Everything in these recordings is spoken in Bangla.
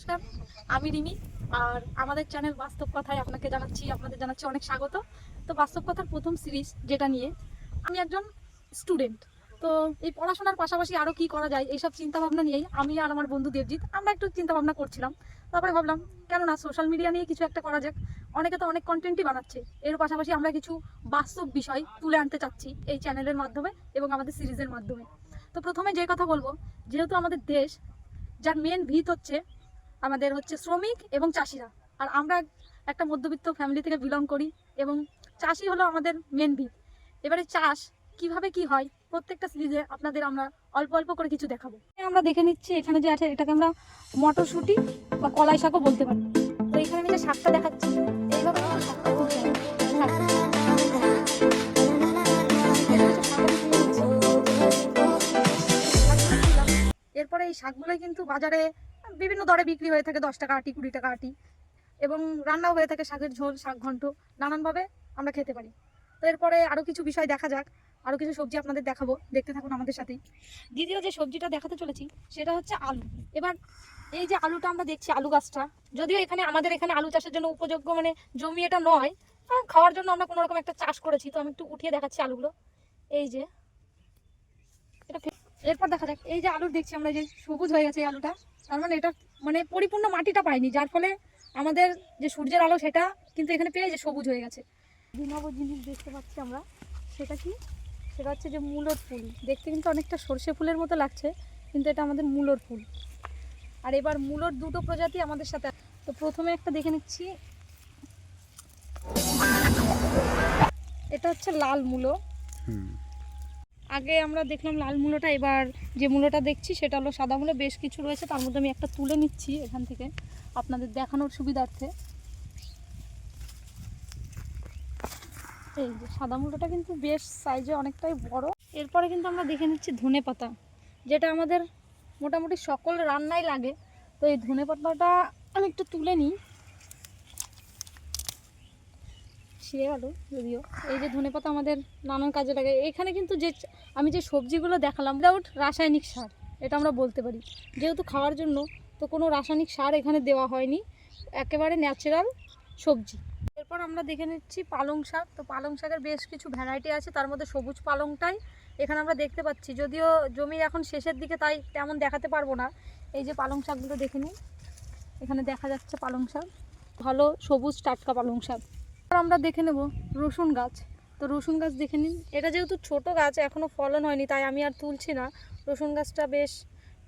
নমস্কার, আমি রিমি। আর আমাদের চ্যানেল বাস্তব কথায় আপনাদের জানাচ্ছি অনেক স্বাগত। তো বাস্তব কথার প্রথম সিরিজ যেটা নিয়ে আমি একজন স্টুডেন্ট। তো এই পড়াশোনার পাশাপাশি আরও কি করা যায় এইসব চিন্তা ভাবনা নিয়েই আমি আর আমার বন্ধু দেবজিৎ আমরা একটু চিন্তা ভাবনা করছিলাম। তারপরে ভাবলাম কেন না সোশ্যাল মিডিয়া নিয়ে কিছু একটা করা যাক। অনেকে তো অনেক কন্টেন্টই বানাচ্ছে, এর পাশাপাশি আমরা কিছু বাস্তব বিষয় তুলে আনতে চাচ্ছি এই চ্যানেলের মাধ্যমে এবং আমাদের সিরিজের মাধ্যমে। তো প্রথমে যে কথা বলবো, যেহেতু আমাদের দেশ যার মেন ভিত হচ্ছে শ্রমিক এবং চাষিরা, আর আমরা একটা মধ্যবিত্ত ফ্যামিলি থেকে বিলং করি এবং চাষি হলো আমাদের মেন ভিত। এবারে চাষ কিভাবে কি হয় প্রত্যেকটা সিরিজে আপনাদের আমরা অল্প অল্প করে কিছু দেখাবো। আমরা দেখে নিচ্ছি এখানে যে আছে এটাকে আমরা মটরশুঁটি বা কলাই শাকও বলতে পারি। তো এখানে আমি যে শাকটা দেখাচ্ছি এইভাবে কিন্তু শাকটা তুলতে হবে। এরপরে এই শাকগুলোই কিন্তু বাজারে বিভিন্ন দরে বিক্রি হয়ে থাকে, 10 টাকা আটি, 20 টাকা আটি, এবং রান্নাও হয়ে থাকে। শাকের ঝোল, শাক ঘন্ট, নানানভাবে আমরা খেতে পারি। তো এরপরে আরও কিছু বিষয় দেখা যাক, আরও কিছু সবজি আপনাদের দেখাবো, দেখতে থাকুন আমাদের সাথেই। দ্বিতীয় যে সবজিটা দেখাতে চলেছি সেটা হচ্ছে আলু। এবার এই যে আলুটা আমরা দেখছি, আলু গাছটা যদিও আমাদের এখানে আলু চাষের জন্য উপযোগ্য মানে জমি এটা নয়, খাওয়ার জন্য আমরা কোনো রকম একটা চাষ করেছি। তো আমি একটু উঠিয়ে দেখাচ্ছি আলুগুলো। এই যে এটা, এরপর দেখা যাক এই যে আলু দেখছি আমরা, যে সবুজ হয়ে গেছে এই আলুটা, তার মানে এটা মানে পরিপূর্ণ মাটিটা পাইনি, যার ফলে আমাদের যে সূর্যের আলো সেটা কিন্তু এখানে পেয়ে যে সবুজ হয়ে গেছে। ভিন্ন জিনিস দেখতে পাচ্ছি আমরা, সেটা কি, সেটা হচ্ছে যে মূলোর ফুল। দেখতে কিন্তু অনেকটা সর্ষে ফুলের মতো লাগছে, কিন্তু এটা আমাদের মূলোর ফুল। আর এবার মূলোর দুটো প্রজাতি আমাদের সাথে। তো প্রথমে একটা দেখে নিচ্ছি, এটা হচ্ছে লাল মূলো। আগে আমরা দেখলাম লাল মূলোটা, এবার যে মূলোটা দেখছি সেটা হলো সাদা মূলো। বেশ কিছু রয়েছে, তার মধ্যে আমি একটা তুলে নিচ্ছি এখান থেকে আপনাদের দেখানোর সুবিধার্থে। এই যে সাদা মূলোটা কিন্তু বেশ সাইজে অনেকটাই বড়। এরপরে কিন্তু আমরা দেখে নিচ্ছি ধনে পাতা, যেটা আমাদের মোটামুটি সকল রান্নায় লাগে। তো এই ধনে পাতাটা আমি একটু তুলে নিই, ছিঁড়ে গেল যদিও। এই যে ধনেপাতা আমাদের নানান কাজে লাগে। এখানে কিন্তু যে আমি যে সবজিগুলো দেখালাম উইদাউট রাসায়নিক সার, এটা আমরা বলতে পারি, যেহেতু খাওয়ার জন্য, তো কোনো রাসায়নিক সার এখানে দেওয়া হয়নি, একেবারে ন্যাচারাল সবজি। এরপর আমরা দেখে নিচ্ছি পালং শাক। তো পালং শাকের বেশ কিছু ভ্যারাইটি আছে, তার মধ্যে সবুজ পালংটাই এখানে আমরা দেখতে পাচ্ছি, যদিও জমি এখন শেষের দিকে তাই তেমন দেখাতে পারবো না। এই যে পালং শাকগুলো দেখে নিই, এখানে দেখা যাচ্ছে পালং শাক, ভালো সবুজ টাটকা পালং শাক। আমরা দেখে নেব রসুন গাছ। তো রসুন গাছ দেখে নিন, এটা যেহেতু ছোট গাছ এখনও ফলন হয়নি তাই আমি আর তুলছি না। রসুন গাছটা বেশ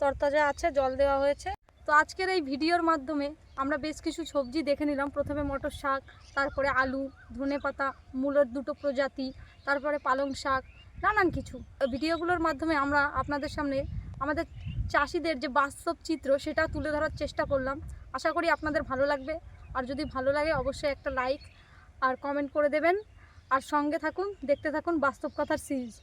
তরতাজা আছে, জল দেওয়া হয়েছে। তো আজকের এই ভিডিওর মাধ্যমে আমরা বেশ কিছু সবজি দেখে নিলাম। প্রথমে মটর শাক, তারপরে আলু, ধনেপাতা, মূলোর দুটো প্রজাতি, তারপরে পালং শাক, নানান কিছু। ভিডিওগুলোর মাধ্যমে আমরা আপনাদের সামনে আমাদের চাষিদের যে বাস্তব চিত্র সেটা তুলে ধরার চেষ্টা করলাম। আশা করি আপনাদের ভালো লাগবে। আর যদি ভালো লাগে অবশ্যই একটা লাইক আর কমেন্ট করে দেবেন। আর সঙ্গে থাকুন, দেখতে থাকুন বাস্তব কথার সিরিজ।